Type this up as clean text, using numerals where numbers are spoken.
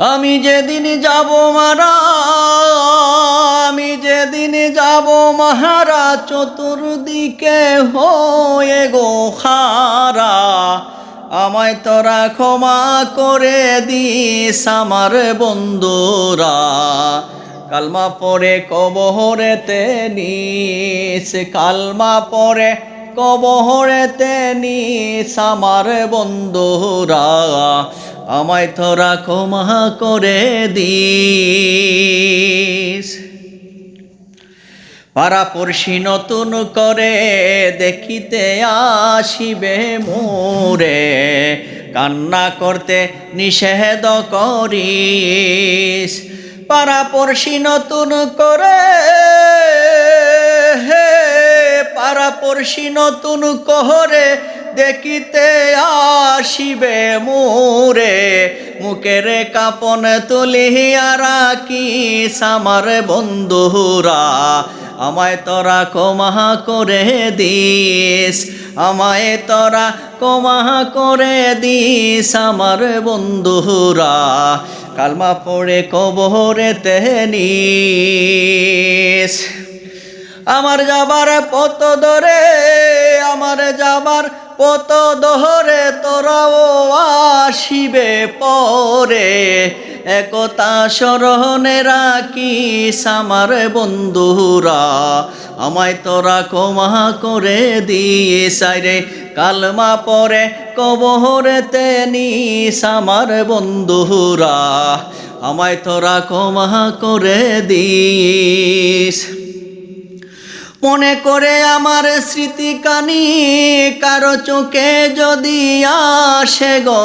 আমি যেদিন যাব মারা, আমি যেদিন যাব মাহারা, চতুর্দিকে হয়ে গো খারা, আমায় তোরা ক্ষমা করে দিস আমার বন্ধুরা। কালমা পরে কবহরেতে নিস, কালমা পরে কবহরেতে নিস আমার বন্ধুরা, আমায় তোরা ক্ষমা করে দিস। পাড়াপড়শি নতুন করে দেখিতে আসিবে মোরে, কান্না করতে নিষেধ করিস। পাড়াপড়শি নতুন করে, পাড়াপড়শি নতুন করে দেখিতে আসিবে মোরে, মুখের কাপন তুলিয়া রাখিস আমার বন্ধুরা, আমায় তোরা ক্ষমা করে দিস, আমায় তোরা ক্ষমা করে দিস আমার বন্ধুরা। কালমা পড়ে কবরেতে নিস। আমার যাবার পথ ধরে, আমার যাবার পথ ধরে তোরাও আসিবে পরে, একতা স্মরণে রাখিস আমার বন্ধুরা, আমায় তোরা ক্ষমা করে দিস। রে কালমা পরে কবরেতে নিস আমার বন্ধুরা, আমায় তোরা ক্ষমা করে দিস। মনে করে আমার স্মৃতি কানি, কারো চোখে যদি আসে গো